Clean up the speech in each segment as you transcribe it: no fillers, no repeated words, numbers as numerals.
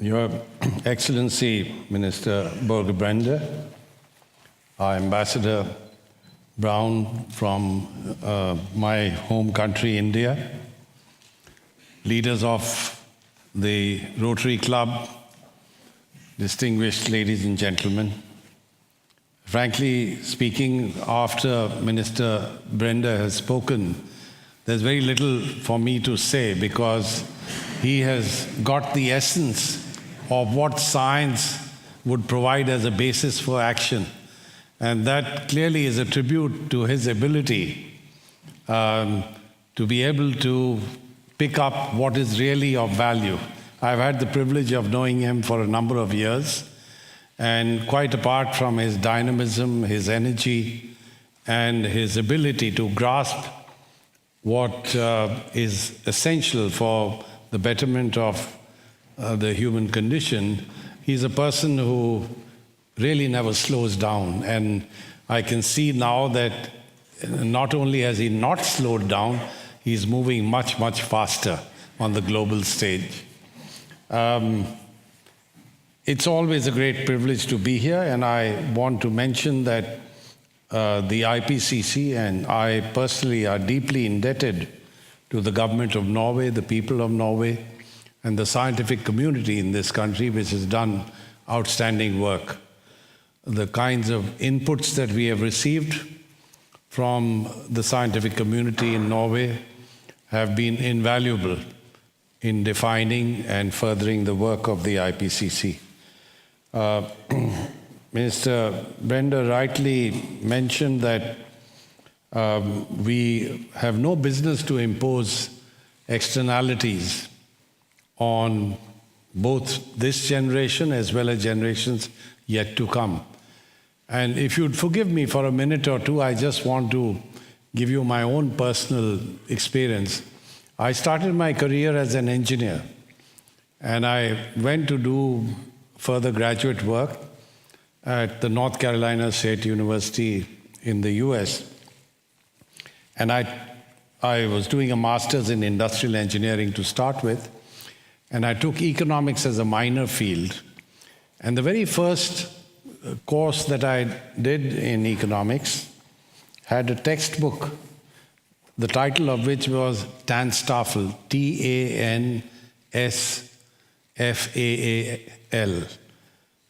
Your Excellency, Minister Børge Brende, our Ambassador Brown from my home country, India, leaders of the Rotary Club, distinguished ladies and gentlemen. Frankly speaking, after Minister Brende has spoken, there's very little for me to say because he has got the essence of what science would provide as a basis for action. And that clearly is a tribute to his ability to be able to pick up what is really of value. I've had the privilege of knowing him for a number of years, and quite apart from his dynamism, his energy, and his ability to grasp what is essential for the betterment of the human condition, he's a person who really never slows down. And I can see now that not only has he not slowed down, he's moving much, much faster on the global stage. It's always a great privilege to be here, and I want to mention that the IPCC and I personally are deeply indebted to the government of Norway, the people of Norway, and the scientific community in this country, which has done outstanding work. The kinds of inputs that we have received from the scientific community in Norway have been invaluable in defining and furthering the work of the IPCC. Minister Brende rightly mentioned that we have no business to impose externalities on both this generation as well as generations yet to come. And if you'd forgive me for a minute or two, I just want to give you my own personal experience. I started my career as an engineer, and I went to do further graduate work at the North Carolina State University in the US. And I was doing a master's in industrial engineering to start with, and I took economics as a minor field. And the very first course that I did in economics had a textbook, the title of which was Tanstaffel, T-A-N-S-F-A-A-L.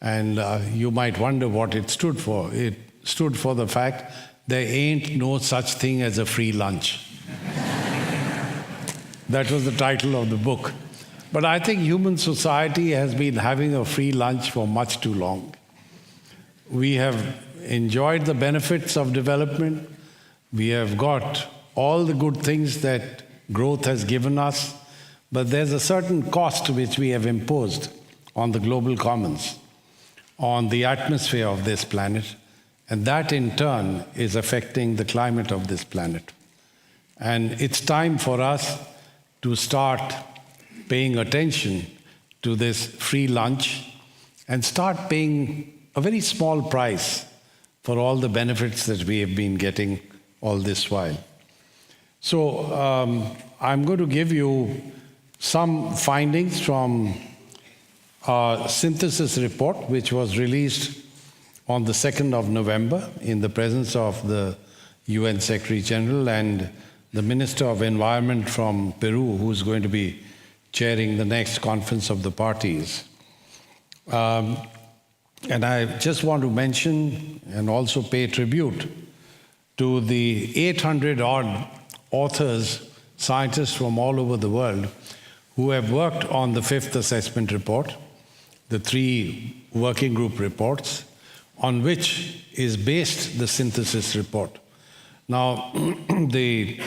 And you might wonder what it stood for. It stood for the fact there ain't no such thing as a free lunch. That was the title of the book. But I think human society has been having a free lunch for much too long. We have enjoyed the benefits of development. We have got all the good things that growth has given us, but there's a certain cost which we have imposed on the global commons, on the atmosphere of this planet, and that in turn is affecting the climate of this planet. And it's time for us to start paying attention to this free lunch and start paying a very small price for all the benefits that we have been getting all this while. So I'm going to give you some findings from our synthesis report, which was released on the 2nd of November in the presence of the UN Secretary General and the Minister of Environment from Peru, who's going to be chairing the next conference of the parties. And I just want to mention and also pay tribute to the 800-odd authors, scientists from all over the world who have worked on the 5th assessment report, the 3 working group reports, on which is based the synthesis report. Now, the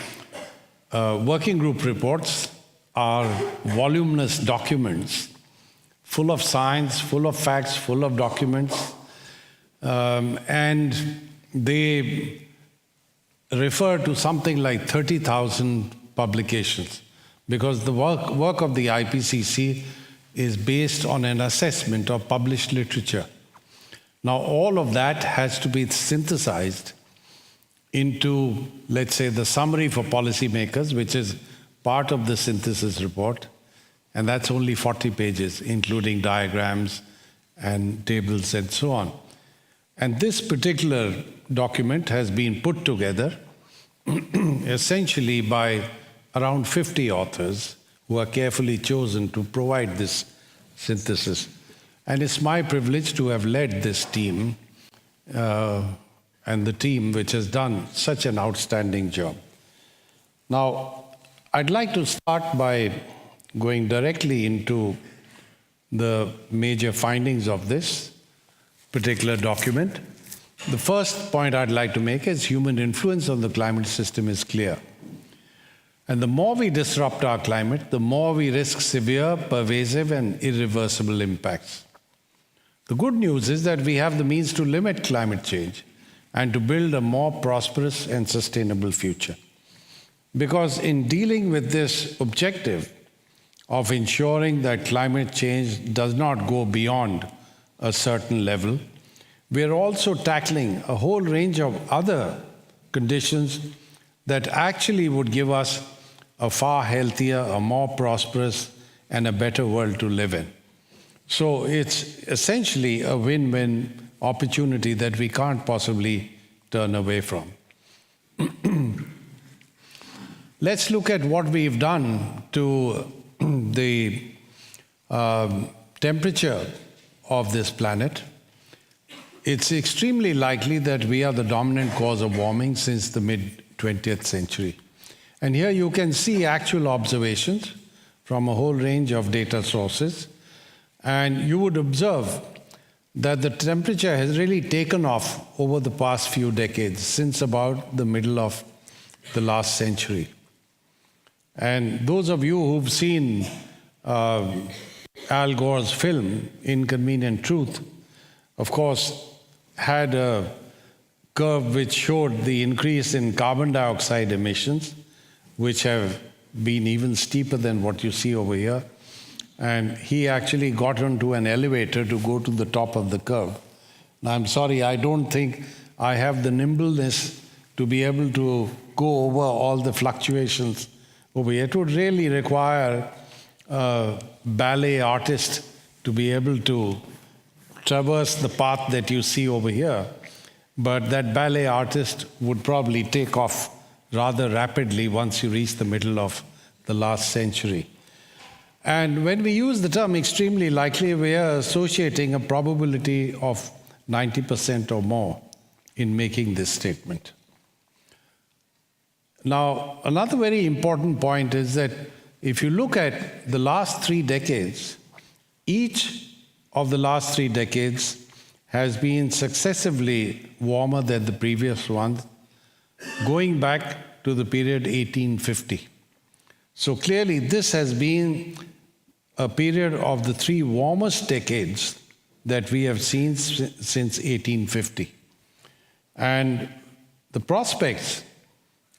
working group reports are voluminous documents full of science, full of facts, full of documents, and they refer to something like 30,000 publications, because the work of the IPCC is based on an assessment of published literature. Now, all of that has to be synthesized into, let's say, the summary for policymakers, which is part of the synthesis report, And that's only 40 pages, including diagrams and tables and so on. And this particular document has been put together essentially by around 50 authors who are carefully chosen to provide this synthesis. And it's my privilege to have led this team and the team which has done such an outstanding job. Now, I'd like to start by going directly into the major findings of this particular document. The first point I'd like to make is human influence on the climate system is clear. And the more we disrupt our climate, the more we risk severe, pervasive, and irreversible impacts. The good news is that we have the means to limit climate change and to build a more prosperous and sustainable future. Because in dealing with this objective of ensuring that climate change does not go beyond a certain level, we are also tackling a whole range of other conditions that actually would give us a far healthier, a more prosperous, and a better world to live in. So it's essentially a win-win opportunity that we can't possibly turn away from. Let's look at what we've done to the temperature of this planet. It's extremely likely that we are the dominant cause of warming since the mid-20th century. And here you can see actual observations from a whole range of data sources. And you would observe that the temperature has really taken off over the past few decades, since about the middle of the last century. And those of you who've seen Al Gore's film, Inconvenient Truth, of course, had a curve which showed the increase in carbon dioxide emissions, which have been even steeper than what you see over here. And he actually got onto an elevator to go to the top of the curve. Now, I'm sorry, I don't think I have the nimbleness to be able to go over all the fluctuations over here. It would really require a ballet artist to be able to traverse the path that you see over here. But that ballet artist would probably take off rather rapidly once you reach the middle of the last century. And when we use the term extremely likely, we are associating a probability of 90% or more in making this statement. Now, another very important point is that if you look at the last 3 decades, each of the last 3 decades has been successively warmer than the previous one, going back to the period 1850. So clearly, this has been a period of the 3 warmest decades that we have seen since 1850. And the prospects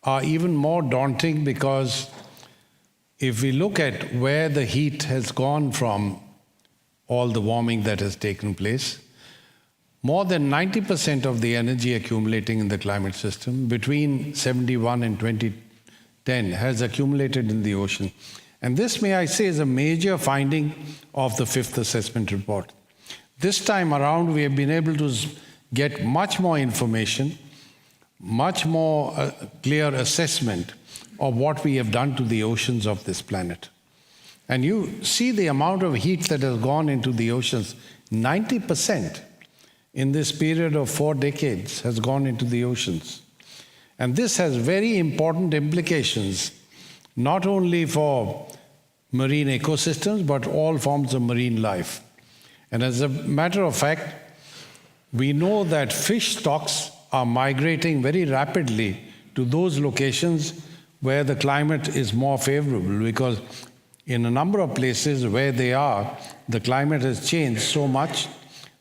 are even more daunting because if we look at where the heat has gone from all the warming that has taken place, more than 90% of the energy accumulating in the climate system between 71 and 2010 has accumulated in the ocean. And this, may I say, is a major finding of the 5th assessment report. This time around, we have been able to get much more information, much more clear assessment of what we have done to the oceans of this planet. And you see the amount of heat that has gone into the oceans. 90% in this period of 4 decades has gone into the oceans. And this has very important implications, not only for marine ecosystems, but all forms of marine life. And as a matter of fact, we know that fish stocks are migrating very rapidly to those locations where the climate is more favorable, because in a number of places where they are, the climate has changed so much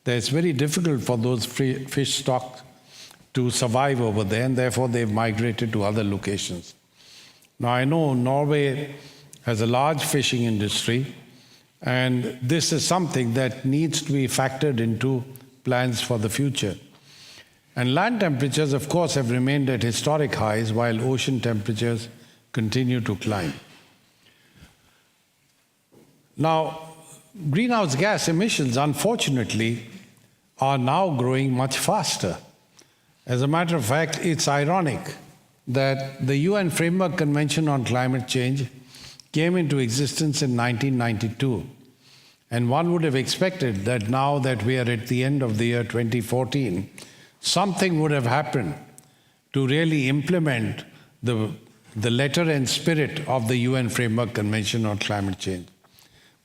that it's very difficult for those fish stocks to survive over there, and therefore they've migrated to other locations. Now, I know Norway has a large fishing industry, and this is something that needs to be factored into plans for the future. And land temperatures, of course, have remained at historic highs, while ocean temperatures continue to climb. Now, greenhouse gas emissions, unfortunately, are now growing much faster. As a matter of fact, it's ironic that the UN Framework Convention on Climate Change came into existence in 1992. And one would have expected that now that we are at the end of the year 2014, something would have happened to really implement the letter and spirit of the UN Framework Convention on Climate Change.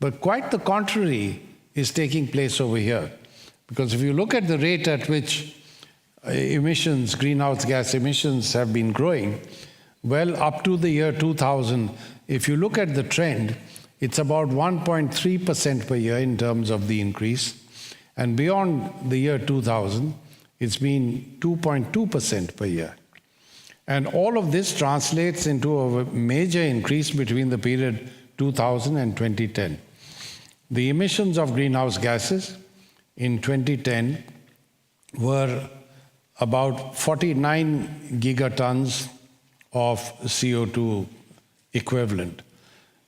But quite the contrary is taking place over here. Because if you look at the rate at which emissions, greenhouse gas emissions have been growing, well, up to the year 2000, if you look at the trend, it's about 1.3% per year in terms of the increase. And beyond the year 2000, it's been 2.2% per year. And all of this translates into a major increase between the period 2000 and 2010. The emissions of greenhouse gases in 2010 were about 49 gigatons of CO2 equivalent.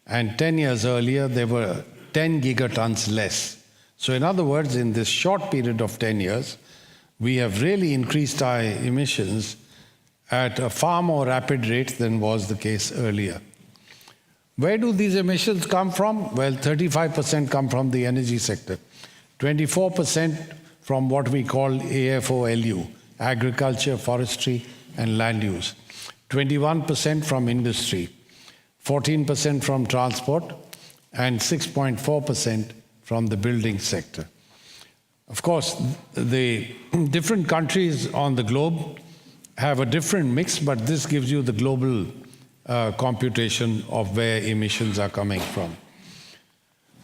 And 10 years earlier, there were 10 gigatons less. So in other words, in this short period of 10 years, we have really increased our emissions at a far more rapid rate than was the case earlier. Where do these emissions come from? Well, 35% come from the energy sector, 24% from what we call AFOLU, agriculture, forestry, and land use, 21% from industry, 14% from transport, and 6.4% from the building sector. Of course, the different countries on the globe have a different mix, but this gives you the global computation of where emissions are coming from.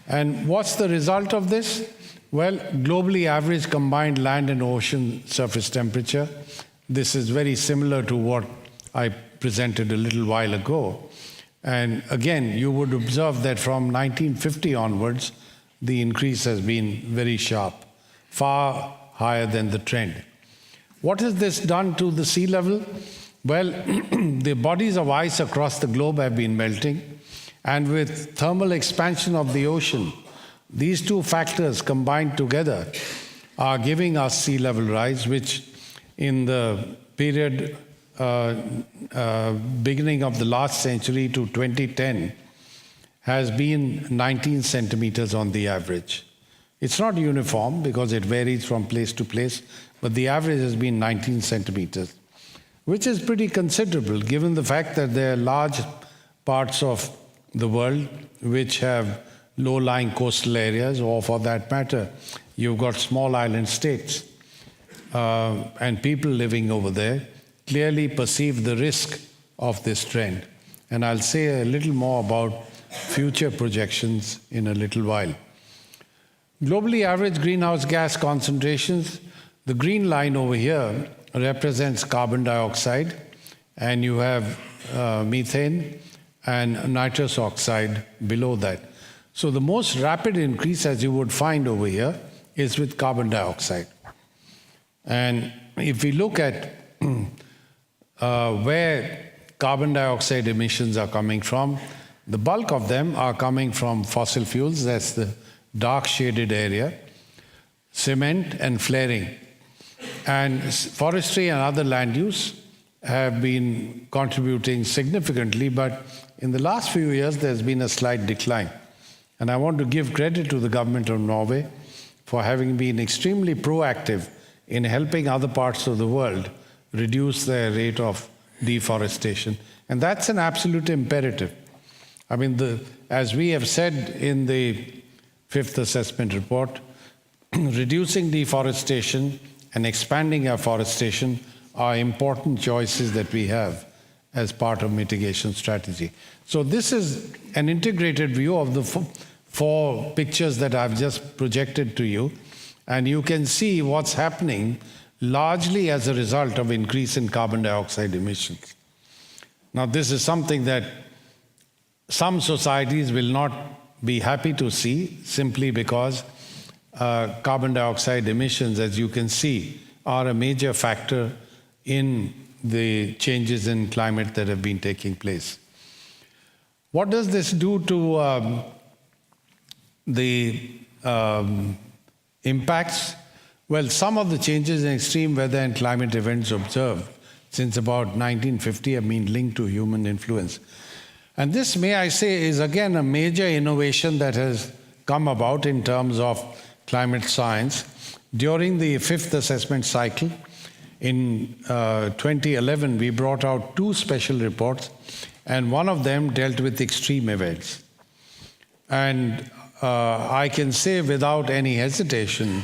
And what's the result of this? Well, globally average combined land and ocean surface temperature. This is very similar to what I presented a little while ago. And again, you would observe that from 1950 onwards, the increase has been very sharp, far higher than the trend. What has this done to the sea level? Well, the bodies of ice across the globe have been melting, and with thermal expansion of the ocean, these two factors combined together are giving us sea level rise, which in the period beginning of the last century to 2010 has been 19 centimeters on the average. It's not uniform because it varies from place to place, but the average has been 19 centimeters, which is pretty considerable given the fact that there are large parts of the world which have low-lying coastal areas, or for that matter, you've got small island states, and people living over there clearly perceive the risk of this trend. And I'll say a little more about future projections in a little while. Globally average greenhouse gas concentrations, the green line over here represents carbon dioxide, and you have methane and nitrous oxide below that. So the most rapid increase, as you would find over here, is with carbon dioxide. And if we look at where carbon dioxide emissions are coming from, the bulk of them are coming from fossil fuels, that's the dark shaded area, cement and flaring. And forestry and other land use have been contributing significantly, but in the last few years there's been a slight decline. And I want to give credit to the government of Norway for having been extremely proactive in helping other parts of the world reduce their rate of deforestation. And that's an absolute imperative. I mean, as we have said in the fifth assessment report, reducing deforestation and expanding afforestation are important choices that we have as part of mitigation strategy. So this is an integrated view of the four pictures that I've just projected to you, and you can see what's happening largely as a result of increase in carbon dioxide emissions. Now, this is something that some societies will not be happy to see, simply because carbon dioxide emissions, as you can see, are a major factor in the changes in climate that have been taking place. What does this do to the impacts? Well, some of the changes in extreme weather and climate events observed since about 1950 have been linked to human influence. And this, may I say, is again a major innovation that has come about in terms of climate science. During the fifth assessment cycle, in 2011, we brought out 2 special reports, and one of them dealt with extreme events. And I can say without any hesitation,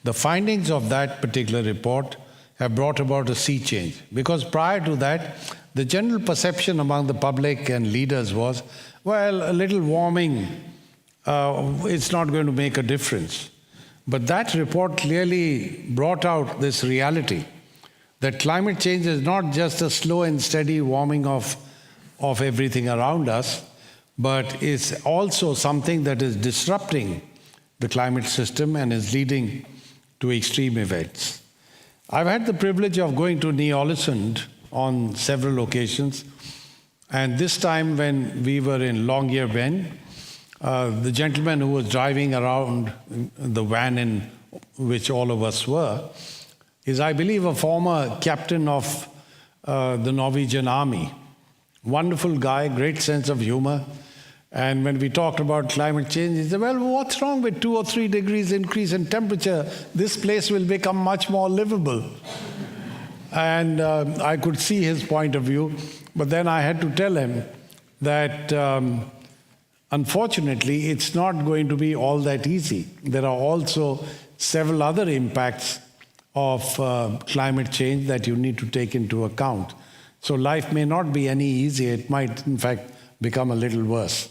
the findings of that particular report have brought about a sea change. Because prior to that, the general perception among the public and leaders was, well, a little warming, it's not going to make a difference. But that report clearly brought out this reality that climate change is not just a slow and steady warming of everything around us, but it's also something that is disrupting the climate system and is leading to extreme events. I've had the privilege of going to Ny-Ålesund on several occasions, and this time when we were in Longyearbyen, the gentleman who was driving around the van in which all of us were is, I believe, a former captain of the Norwegian army. Wonderful guy, great sense of humor. And when we talked about climate change, he said, well, what's wrong with 2 or 3 degrees increase in temperature? This place will become much more livable. And I could see his point of view, but then I had to tell him that unfortunately, it's not going to be all that easy. There are also several other impacts of climate change that you need to take into account. So life may not be any easier. It might, in fact, become a little worse.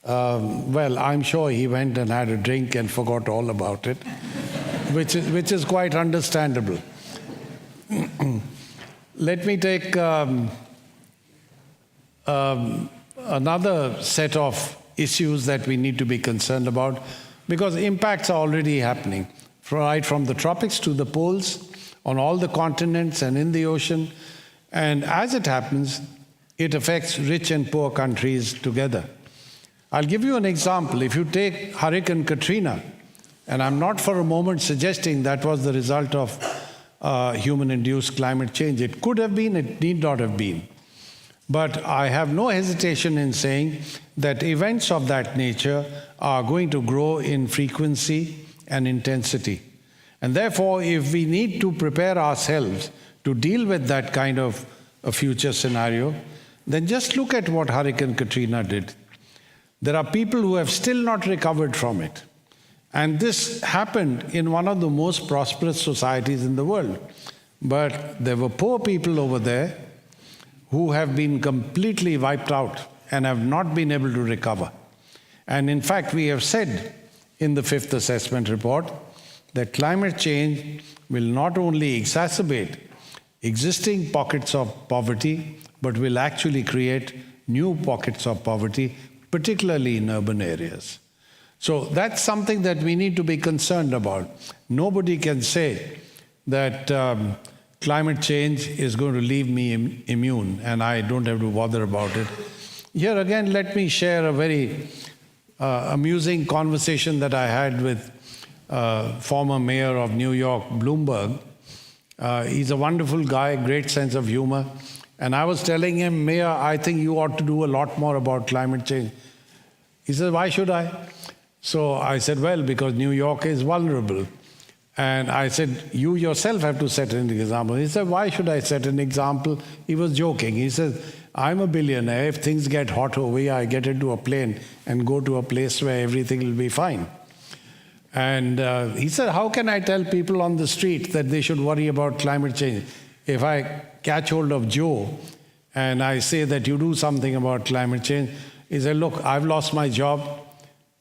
Well, I'm sure he went and had a drink and forgot all about it, which is quite understandable. Let me take another set of issues that we need to be concerned about, because impacts are already happening, right from the tropics to the poles, on all the continents and in the ocean. And as it happens, it affects rich and poor countries together. I'll give you an example. If you take Hurricane Katrina, and I'm not for a moment suggesting that was the result of human-induced climate change. It could have been, it need not have been. But I have no hesitation in saying that events of that nature are going to grow in frequency and intensity. And therefore, if we need to prepare ourselves to deal with that kind of a future scenario, then just look at what Hurricane Katrina did. There are people who have still not recovered from it. And this happened in one of the most prosperous societies in the world. But there were poor people over there who have been completely wiped out and have not been able to recover. And in fact, we have said in the fifth assessment report that climate change will not only exacerbate existing pockets of poverty, but will actually create new pockets of poverty, particularly in urban areas. So that's something that we need to be concerned about. Nobody can say that climate change is going to leave me immune and I don't have to bother about it. Here again, let me share a very amusing conversation that I had with former mayor of New York, Bloomberg. He's a wonderful guy, great sense of humor. And I was telling him, Mayor, I think you ought to do a lot more about climate change. He said, why should I? So I said, well, because New York is vulnerable. And I said, you yourself have to set an example. He said, why should I set an example? He was joking. He said, I'm a billionaire. If things get hot over here, I get into a plane and go to a place where everything will be fine. And he said, how can I tell people on the street that they should worry about climate change? If I catch hold of Joe and I say that you do something about climate change, he said, look, I've lost my job.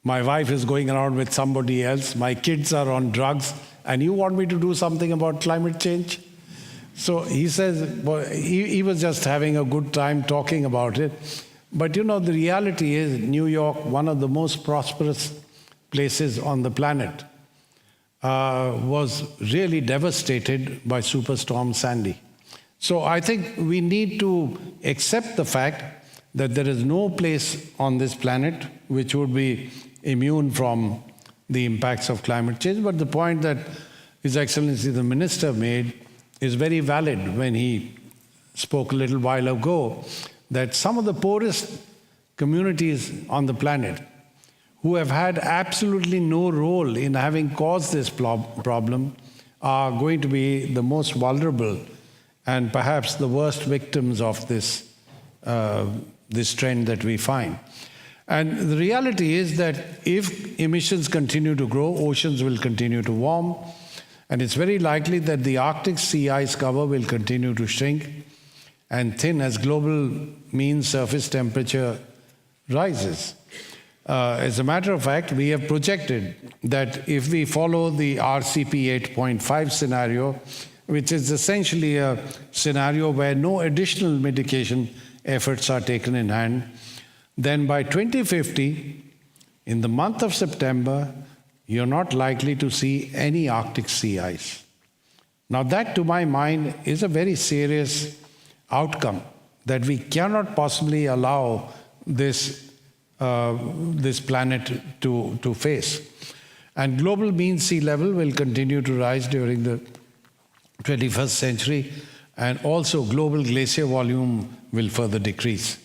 My wife is going around with somebody else. My kids are on drugs. And you want me to do something about climate change? So he says, well, he was just having a good time talking about it. But you know, the reality is New York, one of the most prosperous places on the planet, was really devastated by Superstorm Sandy. So I think we need to accept the fact that there is no place on this planet which would be immune from the impacts of climate change. But the point that His Excellency the Minister made is very valid when he spoke a little while ago that some of the poorest communities on the planet who have had absolutely no role in having caused this problem are going to be the most vulnerable and perhaps the worst victims of this trend that we find. And the reality is that if emissions continue to grow, oceans will continue to warm, and it's very likely that the Arctic sea ice cover will continue to shrink and thin as global mean surface temperature rises. As a matter of fact, we have projected that if we follow the RCP 8.5 scenario, which is essentially a scenario where no additional mitigation efforts are taken in hand, then by 2050, in the month of September, you're not likely to see any Arctic sea ice. Now that, to my mind, is a very serious outcome that we cannot possibly allow this planet to face. And global mean sea level will continue to rise during the 21st century, and also global glacier volume will further decrease.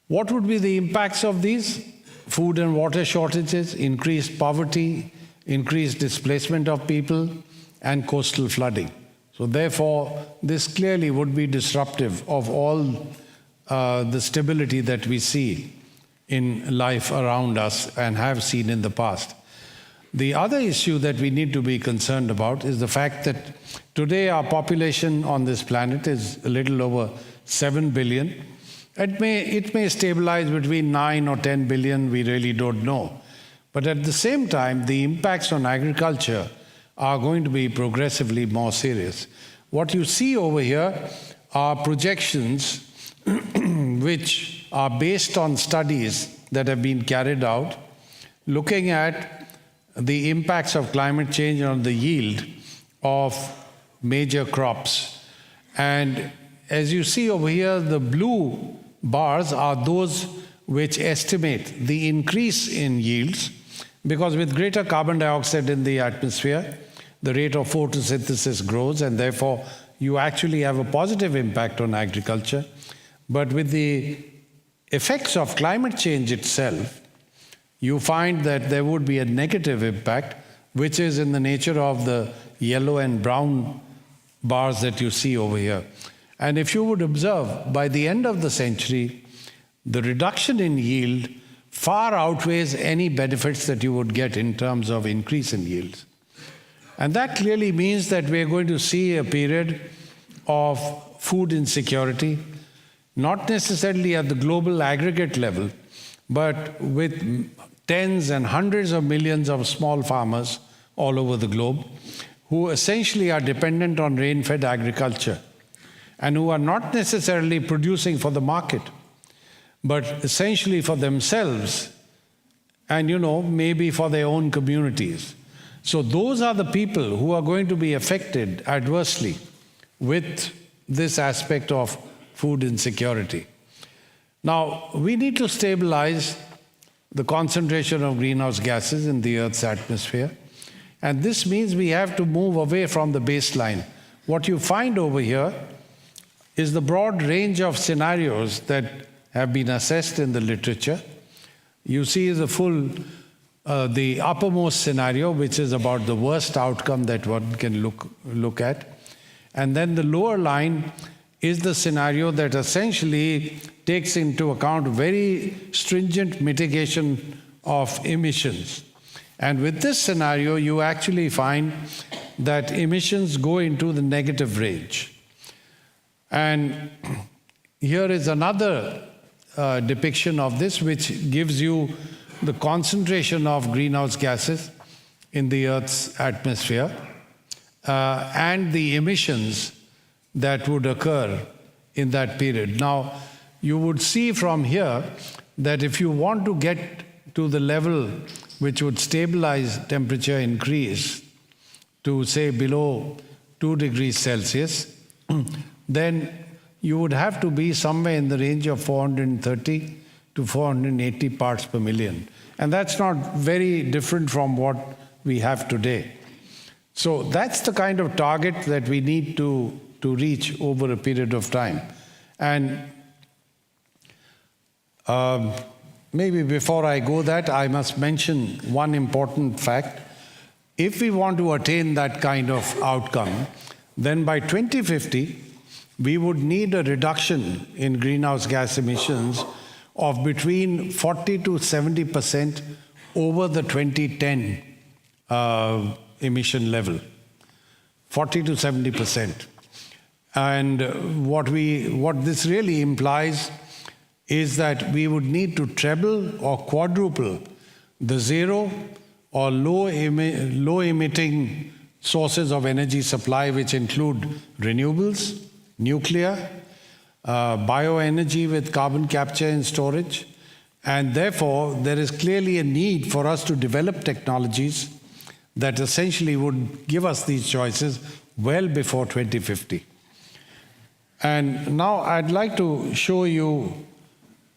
What would be the impacts of these? Food and water shortages, increased poverty, increased displacement of people, and coastal flooding. So therefore, this clearly would be disruptive of all the stability that we see in life around us and have seen in the past. The other issue that we need to be concerned about is the fact that today our population on this planet is a little over 7 billion. It may stabilize between 9 or 10 billion, we really don't know. But at the same time, the impacts on agriculture are going to be progressively more serious. What you see over here are projections which are based on studies that have been carried out, looking at the impacts of climate change on the yield of major crops. And as you see over here, the blue bars are those which estimate the increase in yields, because with greater carbon dioxide in the atmosphere, the rate of photosynthesis grows, and therefore you actually have a positive impact on agriculture. But with the effects of climate change itself, you find that there would be a negative impact, which is in the nature of the yellow and brown bars that you see over here. And if you would observe, by the end of the century, the reduction in yield far outweighs any benefits that you would get in terms of increase in yields. And that clearly means that we're going to see a period of food insecurity, not necessarily at the global aggregate level, but with tens and hundreds of millions of small farmers all over the globe who essentially are dependent on rain-fed agriculture and who are not necessarily producing for the market, but essentially for themselves and, maybe for their own communities. So those are the people who are going to be affected adversely with this aspect of food insecurity. Now, we need to stabilize the concentration of greenhouse gases in the Earth's atmosphere, and this means we have to move away from the baseline. What you find over here is the broad range of scenarios that have been assessed in the literature. You see the uppermost scenario, which is about the worst outcome that one can look at. And then the lower line is the scenario that essentially takes into account very stringent mitigation of emissions. And with this scenario, you actually find that emissions go into the negative range. And here is another depiction of this, which gives you the concentration of greenhouse gases in the Earth's atmosphere and the emissions that would occur in that period. Now, you would see from here that if you want to get to the level which would stabilize temperature increase to, say, below 2 degrees Celsius, then you would have to be somewhere in the range of 430 to 480 parts per million. And that's not very different from what we have today. So that's the kind of target that we need to reach over a period of time. And maybe before I go that, I must mention one important fact. If we want to attain that kind of outcome, then by 2050, we would need a reduction in greenhouse gas emissions of between 40 to 70% over the 2010 emission level. 40 to 70%. And what this really implies is that we would need to treble or quadruple the zero or low emitting sources of energy supply, which include renewables, nuclear, bioenergy with carbon capture and storage. And therefore, there is clearly a need for us to develop technologies that essentially would give us these choices well before 2050. And now I'd like to show you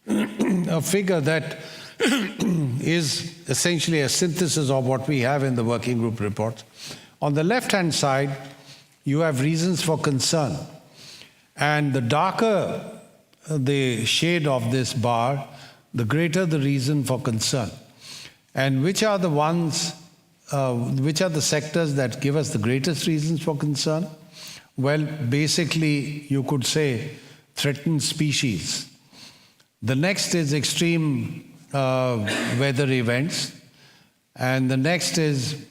a figure that is essentially a synthesis of what we have in the working group reports. On the left-hand side, you have reasons for concern. And the darker the shade of this bar, the greater the reason for concern. And which are the ones, which are the sectors that give us the greatest reasons for concern? Well, basically, you could say threatened species. The next is extreme weather events. And the next is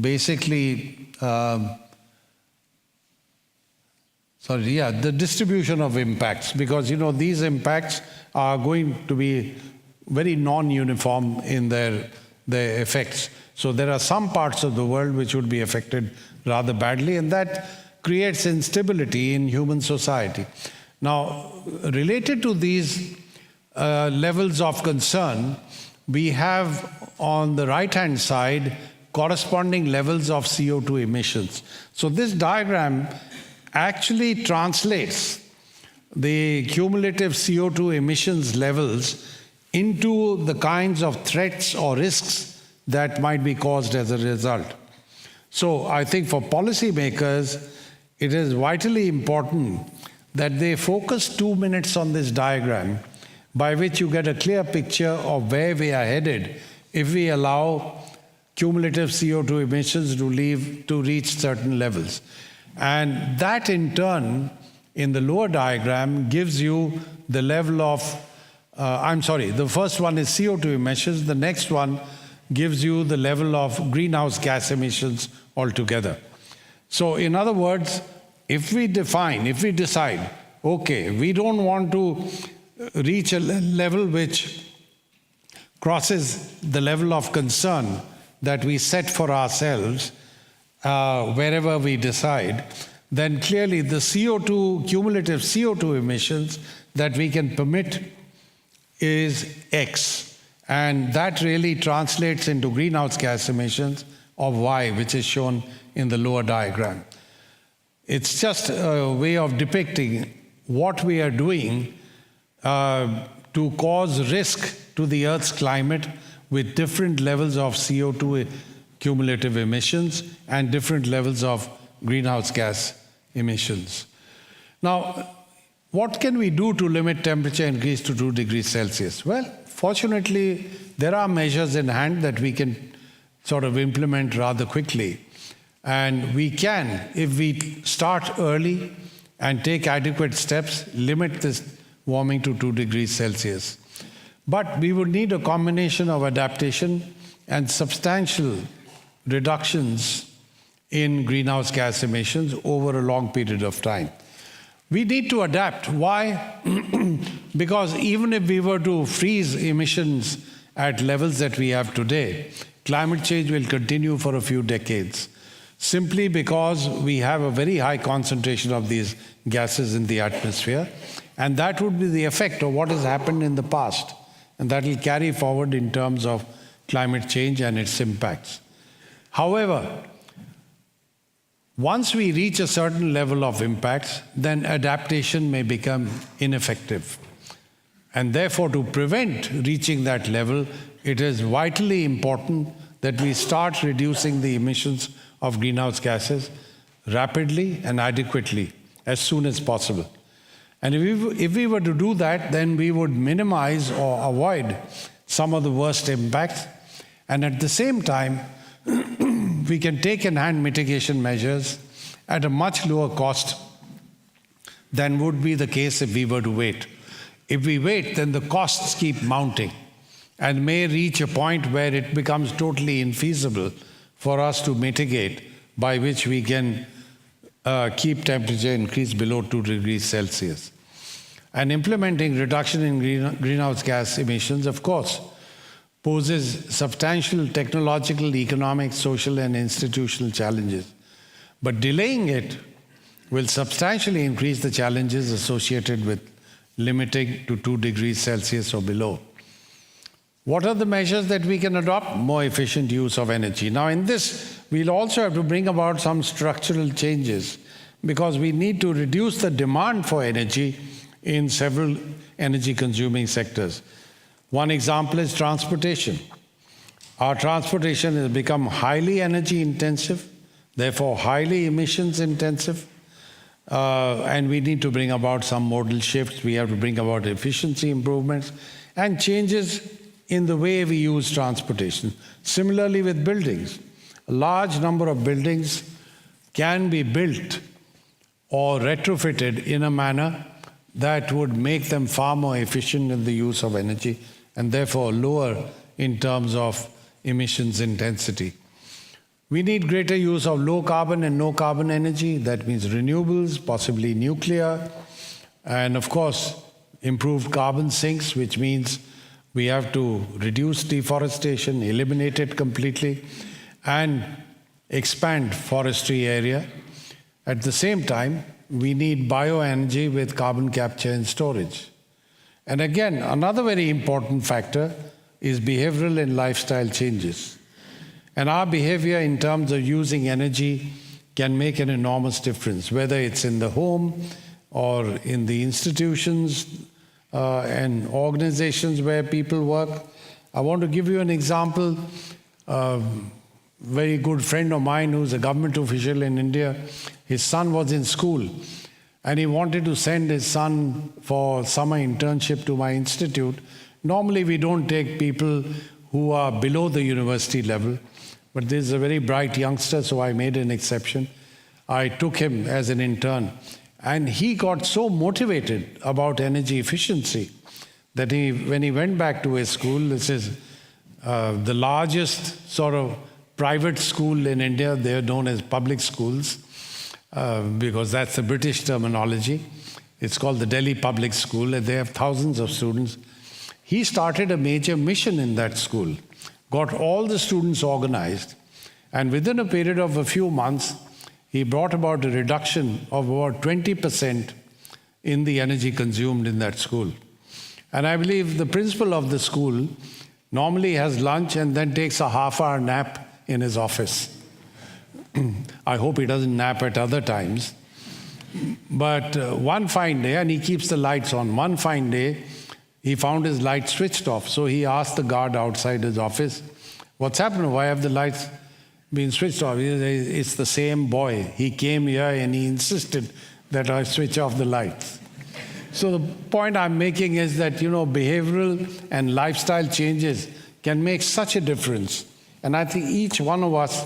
basically, the distribution of impacts. Because, these impacts are going to be very non-uniform in their effects. So there are some parts of the world which would be affected rather badly, and that creates instability in human society. Now, related to these levels of concern, we have on the right-hand side corresponding levels of CO2 emissions. So this diagram actually translates the cumulative CO2 emissions levels into the kinds of threats or risks that might be caused as a result. So I think for policymakers, it is vitally important that they focus 2 minutes on this diagram, by which you get a clear picture of where we are headed if we allow cumulative CO2 emissions to reach certain levels. And that in turn, in the lower diagram, gives you the level of, the first one is CO2 emissions, the next one gives you the level of greenhouse gas emissions altogether. So in other words, if we decide, okay, we don't want to reach a level which crosses the level of concern that we set for ourselves, wherever we decide, then clearly the cumulative CO2 emissions that we can permit is X. And that really translates into greenhouse gas emissions of Y, which is shown in the lower diagram. It's just a way of depicting what we are doing to cause risk to the Earth's climate with different levels of CO2 cumulative emissions and different levels of greenhouse gas emissions. Now, what can we do to limit temperature increase to 2 degrees Celsius? Well, fortunately, there are measures in hand that we can sort of implement rather quickly. And we can, if we start early and take adequate steps, limit this warming to 2 degrees Celsius. But we would need a combination of adaptation and substantial reductions in greenhouse gas emissions over a long period of time. We need to adapt. Why? Because even if we were to freeze emissions at levels that we have today, climate change will continue for a few decades, simply because we have a very high concentration of these gases in the atmosphere, and that would be the effect of what has happened in the past, and that will carry forward in terms of climate change and its impacts. However, once we reach a certain level of impacts, then adaptation may become ineffective. And therefore, to prevent reaching that level, it is vitally important that we start reducing the emissions of greenhouse gases rapidly and adequately as soon as possible. And if we were to do that, then we would minimize or avoid some of the worst impacts. And at the same time, we can take in hand mitigation measures at a much lower cost than would be the case if we were to wait. If we wait, then the costs keep mounting and may reach a point where it becomes totally infeasible for us to mitigate, by which we can keep temperature increase below 2 degrees Celsius. And implementing reduction in greenhouse gas emissions, of course, poses substantial technological, economic, social, and institutional challenges. But delaying it will substantially increase the challenges associated with limiting to 2 degrees Celsius or below. What are the measures that we can adopt? More efficient use of energy. Now, in this, we'll also have to bring about some structural changes, because we need to reduce the demand for energy in several energy-consuming sectors. One example is transportation. Our transportation has become highly energy-intensive, therefore highly emissions-intensive, and we need to bring about some modal shifts. We have to bring about efficiency improvements and changes in the way we use transportation. Similarly with buildings. A large number of buildings can be built or retrofitted in a manner that would make them far more efficient in the use of energy and therefore lower in terms of emissions intensity. We need greater use of low carbon and no carbon energy. That means renewables, possibly nuclear, and of course improved carbon sinks, which means we have to reduce deforestation, eliminate it completely, and expand forestry area. At the same time, we need bioenergy with carbon capture and storage. And again, another very important factor is behavioral and lifestyle changes. And our behavior in terms of using energy can make an enormous difference, whether it's in the home or in the institutions and organizations where people work. I want to give you an example. A very good friend of mine who's a government official in India, his son was in school and he wanted to send his son for summer internship to my institute. Normally we don't take people who are below the university level, but this is a very bright youngster, so I made an exception. I took him as an intern, and he got so motivated about energy efficiency that when he went back to his school, this is the largest sort of private school in India. They are known as public schools because that's the British terminology. It's called the Delhi Public School, and they have thousands of students. He started a major mission in that school, got all the students organized, and within a period of a few months, he brought about a reduction of about 20% in the energy consumed in that school. And I believe the principal of the school normally has lunch and then takes a half-hour nap in his office. I hope he doesn't nap at other times. But one fine day, and he keeps the lights on, one fine day, he found his light switched off. So he asked the guard outside his office, "What's happened? Why have the lights been switched off?" He said, "It's the same boy. He came here and he insisted that I switch off the lights." So the point I'm making is that, behavioral and lifestyle changes can make such a difference. And I think each one of us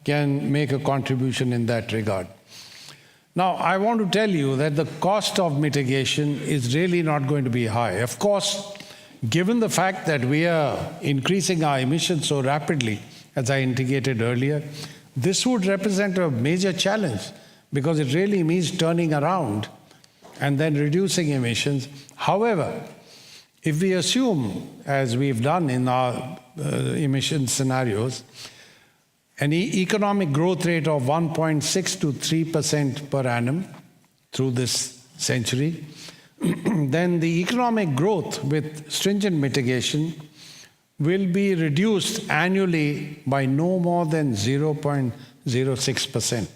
can make a contribution in that regard. Now, I want to tell you that the cost of mitigation is really not going to be high. Of course, given the fact that we are increasing our emissions so rapidly, as I indicated earlier, this would represent a major challenge because it really means turning around and then reducing emissions. However, if we assume, as we've done in our emission scenarios, an economic growth rate of 1.6 to 3% per annum through this century, then the economic growth with stringent mitigation will be reduced annually by no more than 0.06%.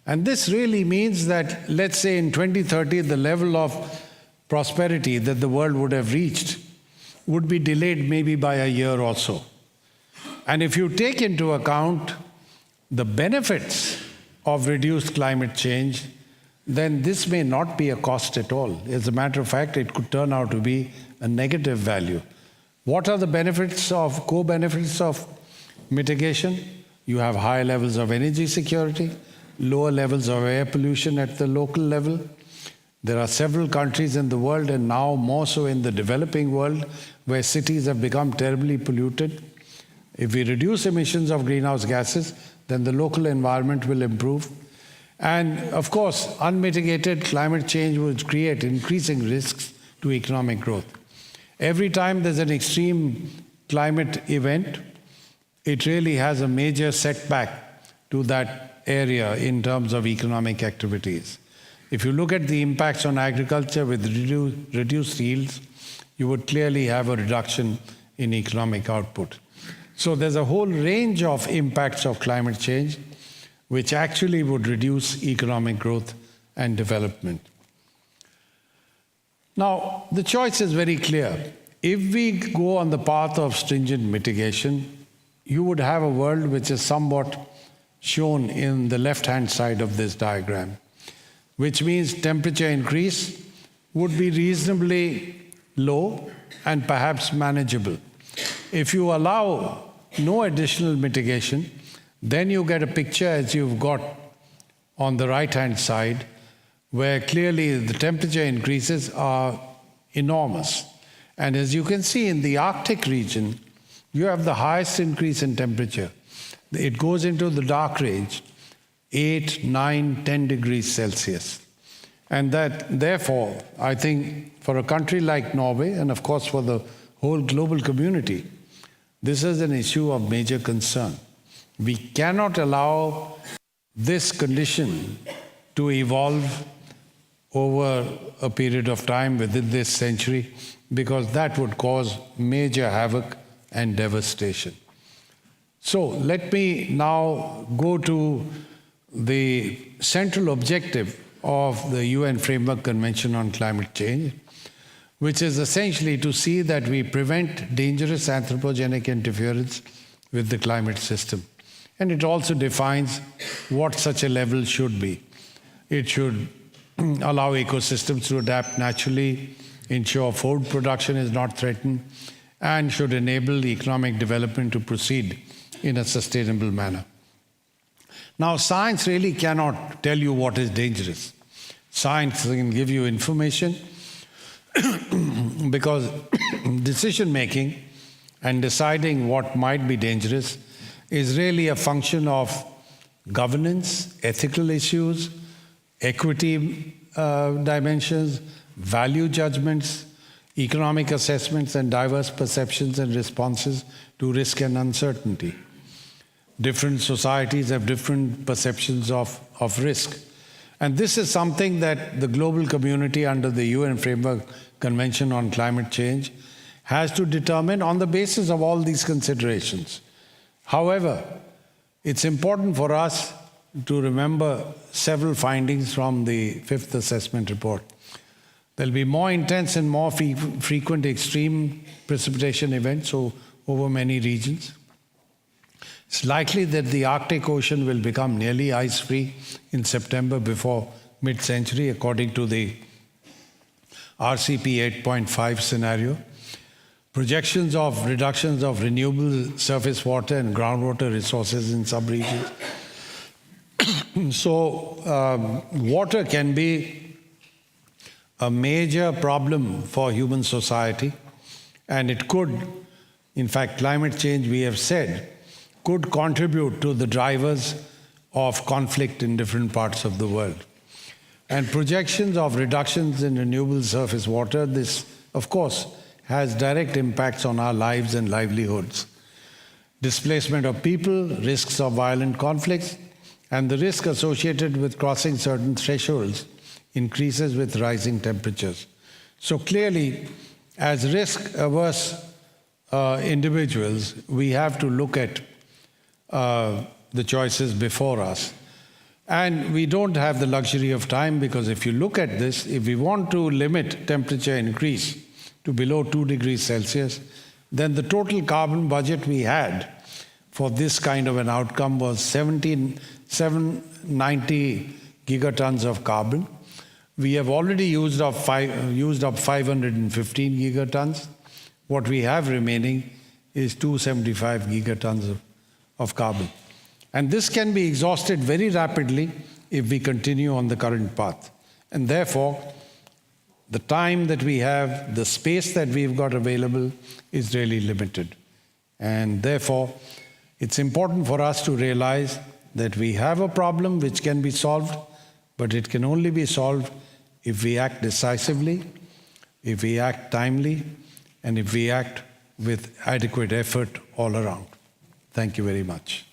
And this really means that, let's say in 2030, the level of prosperity that the world would have reached would be delayed maybe by a year or so. And if you take into account the benefits of reduced climate change, then this may not be a cost at all. As a matter of fact, it could turn out to be a negative value. What are the co-benefits of mitigation? You have high levels of energy security, lower levels of air pollution at the local level. There are several countries in the world, and now more so in the developing world, where cities have become terribly polluted. If we reduce emissions of greenhouse gases, then the local environment will improve. And of course, unmitigated climate change will create increasing risks to economic growth. Every time there's an extreme climate event, it really has a major setback to that area in terms of economic activities. If you look at the impacts on agriculture with reduced yields, you would clearly have a reduction in economic output. So there's a whole range of impacts of climate change which actually would reduce economic growth and development. Now, the choice is very clear. If we go on the path of stringent mitigation, you would have a world which is somewhat shown in the left-hand side of this diagram, which means temperature increase would be reasonably low and perhaps manageable. If you allow no additional mitigation, then you get a picture as you've got on the right-hand side, where clearly the temperature increases are enormous. And as you can see in the Arctic region, you have the highest increase in temperature. It goes into the dark range, 8, 9, 10 degrees Celsius. And that, therefore, I think for a country like Norway, and of course for the whole global community, this is an issue of major concern. We cannot allow this condition to evolve over a period of time within this century, because that would cause major havoc and devastation. So let me now go to the central objective of the UN Framework Convention on Climate Change, which is essentially to see that we prevent dangerous anthropogenic interference with the climate system. And it also defines what such a level should be. It should allow ecosystems to adapt naturally, ensure food production is not threatened, and should enable economic development to proceed in a sustainable manner. Now, science really cannot tell you what is dangerous. Science can give you information because decision-making and deciding what might be dangerous is really a function of governance, ethical issues, equity dimensions, value judgments, economic assessments, and diverse perceptions and responses to risk and uncertainty. Different societies have different perceptions of risk. And this is something that the global community under the UN Framework Convention on Climate Change has to determine on the basis of all these considerations. However, it's important for us to remember several findings from the fifth assessment report. There'll be more intense and more frequent extreme precipitation events over many regions. It's likely that the Arctic Ocean will become nearly ice-free in September before mid-century, according to the RCP 8.5 scenario. Projections of reductions of renewable surface water and groundwater resources in some regions. So water can be a major problem for human society, and it could, in fact, climate change, we have said, could contribute to the drivers of conflict in different parts of the world. And projections of reductions in renewable surface water, this, of course, has direct impacts on our lives and livelihoods. Displacement of people, risks of violent conflicts, and the risk associated with crossing certain thresholds increases with rising temperatures. So clearly, as risk-averse individuals, we have to look at the choices before us. And we don't have the luxury of time, because if you look at this, if we want to limit temperature increase to below 2 degrees Celsius, then the total carbon budget we had for this kind of an outcome was 790 gigatons of carbon. We have already used up 515 gigatons. What we have remaining is 275 gigatons of carbon. And this can be exhausted very rapidly if we continue on the current path. And therefore, the time that we have, the space that we've got available is really limited. And therefore, it's important for us to realize that we have a problem which can be solved, but it can only be solved if we act decisively, if we act timely, and if we act with adequate effort all around. Thank you very much.